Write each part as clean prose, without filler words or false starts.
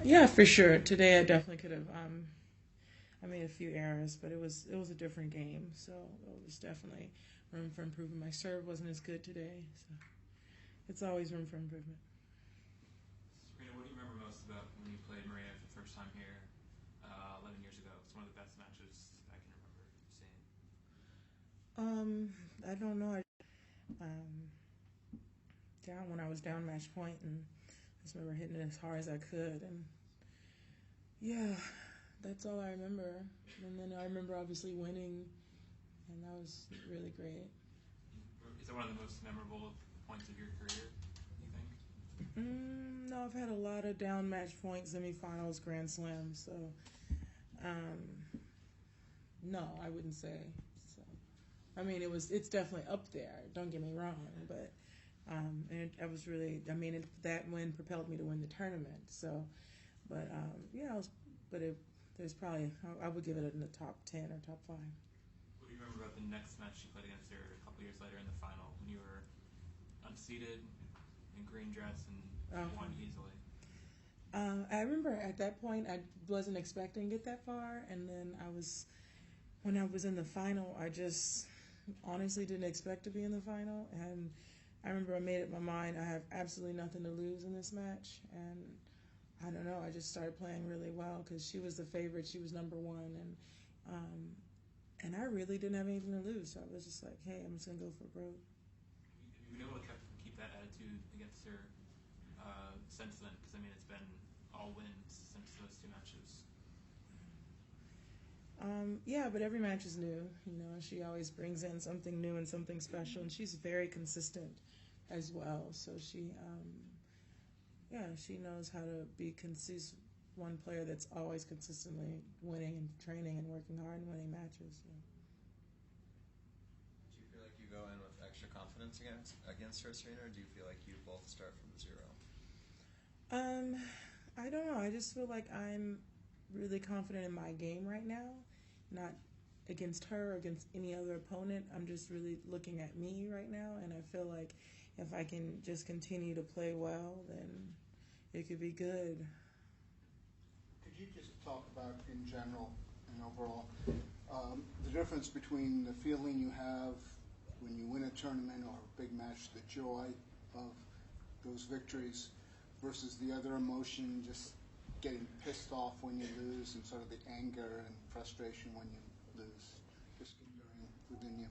Yeah, for sure. Today I definitely could have. I made a few errors, but it was a different game, so it was definitely room for improvement. My serve wasn't as good today, so it's always room for improvement. Serena, what do you remember most about when you played Maria for the first time here 11 years ago? It's one of the best matches I can remember seeing. I don't know. Um, down when I was down match point, and I just remember hitting it as hard as I could, and yeah, that's all I remember. And then I remember obviously winning, and that was really great. Is it one of the most memorable points of your career, you think? No, I've had a lot of down match points, semifinals, Grand Slams, so um, no, I wouldn't say. So, I mean, it's definitely up there. Don't get me wrong, but I was really, that win propelled me to win the tournament. So, but yeah, there's probably I would give it in the top 10 or top 5. What do you remember about the next match you played against her a couple years later in the final when you were unseeded in green dress and won easily? I remember at that point I wasn't expecting to get that far, and then when I was in the final, I just honestly didn't expect to be in the final, and I remember I made up my mind I have absolutely nothing to lose in this match, and I don't know, I just started playing really well because she was the favorite, she was number one, and I really didn't have anything to lose, so I was just like, hey, I'm just gonna go for broke. Have you been able to keep that attitude against her since then? Because it's been all wins since those two matches. Yeah, but every match is new. She always brings in something new and something special, and she's very consistent as well. So she knows how to be one player that's always consistently winning and training and working hard and winning matches. So. Do you feel like you go in with extra confidence against her, Serena, or do you feel like you both start from zero? I don't know. I just feel like I'm really confident in my game right now, not against her or against any other opponent. I'm just really looking at me right now, and I feel like if I can just continue to play well, then it could be good. Could you just talk about, in general and overall, the difference between the feeling you have when you win a tournament or a big match, the joy of those victories, versus the other emotion, just getting pissed off when you lose, and sort of the anger and frustration when you lose, just within you?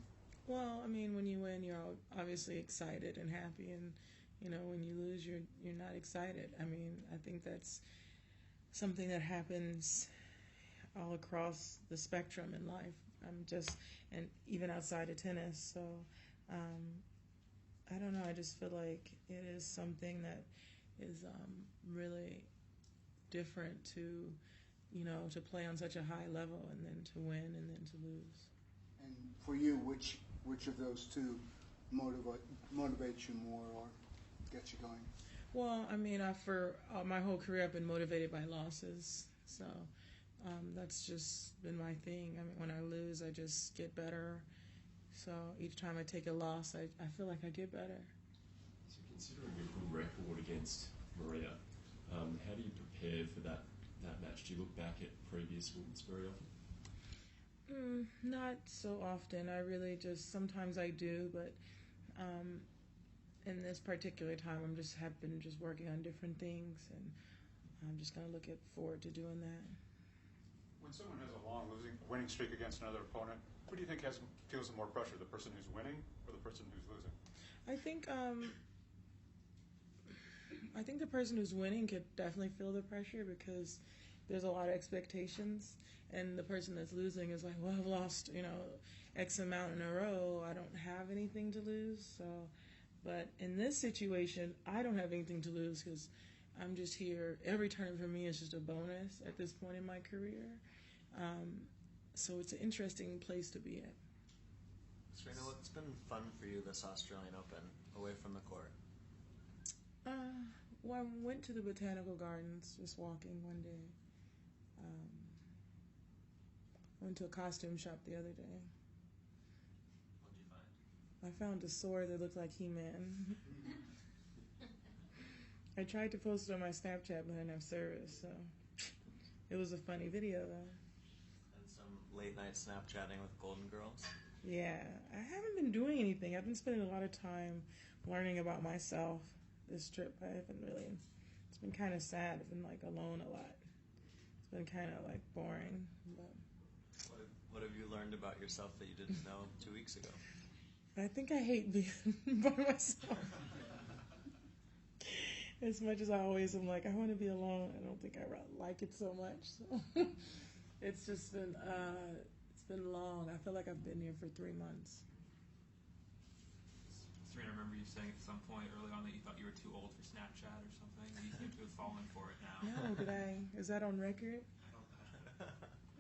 Well, when you win, you're obviously excited and happy, and when you lose, you're not excited. I think that's something that happens all across the spectrum in life. And even outside of tennis. So, I don't know. I just feel like it is something that is really different to play on such a high level, and then to win, and then to lose. And for you, which of those two motivates you more or gets you going? Well, for my whole career, I've been motivated by losses. So that's just been my thing. When I lose, I just get better. So each time I take a loss, I feel like I get better. So considering a good record against Maria, how do you prepare for that match? Do you look back at previous wins very often? Not so often. I really sometimes I do, but in this particular time, have been working on different things, and I'm just going to look forward to doing that. When someone has a long winning streak against another opponent, who do you think feels more pressure, the person who's winning or the person who's losing? I think the person who's winning could definitely feel the pressure, because there's a lot of expectations, and the person that's losing is like, well, I've lost, X amount in a row. I don't have anything to lose. So, but in this situation, I don't have anything to lose, because I'm just here. Every tournament for me is just a bonus at this point in my career. So it's an interesting place to be at. Serena, what's been fun for you this Australian Open, away from the court? Well, I went to the Botanical Gardens, just walking one day. I went to a costume shop the other day. What did you find? I found a sword that looked like He-Man. I tried to post it on my Snapchat, but I didn't have service, so it was a funny video though. And some late night Snapchatting with Golden Girls. Yeah, I haven't been doing anything. I've been spending a lot of time learning about myself this trip. I haven't really. It's been kind of sad. I've been like alone a lot. It's been kind of like boring. But What have you learned about yourself that you didn't know 2 weeks ago? I think I hate being by myself. As much as I always am like, I want to be alone, I don't think I like it so much. So it's just been, it's been long. I feel like I've been here for 3 months. Serena, I remember you saying at some point early on that you thought you were too old for Snapchat or something. You seem to have fallen for it now. No, did I? Is that on record?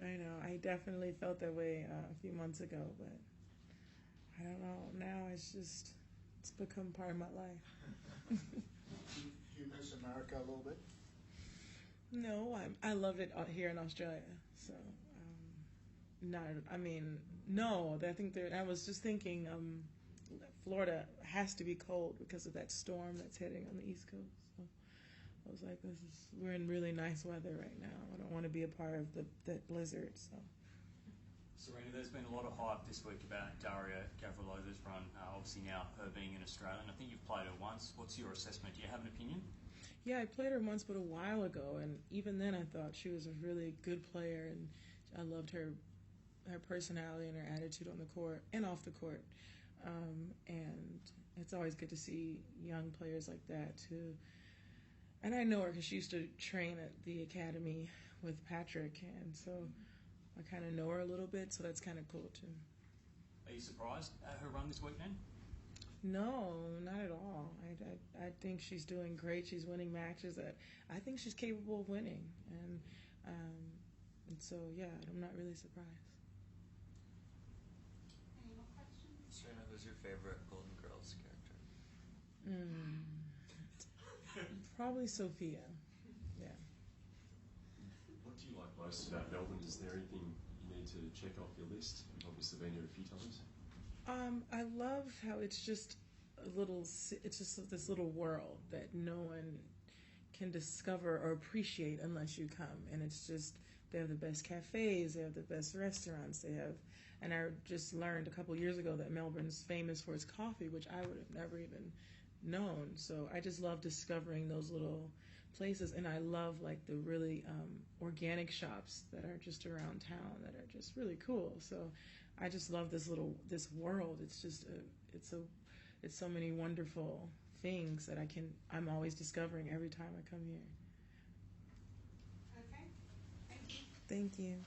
I know. I definitely felt that way a few months ago, but I don't know. Now it's become part of my life. Do you miss America a little bit? No, I love it here in Australia. So, not. I mean, no. I think I was just thinking, Florida has to be cold because of that storm that's hitting on the East Coast. So I was like, we're in really nice weather right now. I don't want to be a part of that blizzard. So. Serena, there's been a lot of hype this week about Daria Gavrilova's run, obviously now her being an Australian. I think you've played her once. What's your assessment? Do you have an opinion? Yeah, I played her once, but a while ago, and even then I thought she was a really good player, and I loved her personality and her attitude on the court and off the court. And it's always good to see young players like that too. And I know her because she used to train at the academy with Patrick, and so I kind of know her a little bit, so that's kind of cool too. Are you surprised at her run this week then? No, not at all. I think she's doing great. She's winning matches that I think she's capable of winning, and so yeah, I'm not really surprised. Any more questions? Serena, who's your favorite Golden Girls character? Probably Sophia. Yeah. What do you like most about Melbourne? Is there anything you need to check off your list? You've obviously been here a few times. I love how it's just it's just this little world that no one can discover or appreciate unless you come. And it's just, they have the best cafes, they have the best restaurants, and I just learned a couple years ago that Melbourne's famous for its coffee, which I would have never even known. So I just love discovering those little places, and I love like the really organic shops that are just around town that are just really cool. So I just love this world. It's just it's so many wonderful things that I'm always discovering every time I come here. Okay. Thank you. Thank you.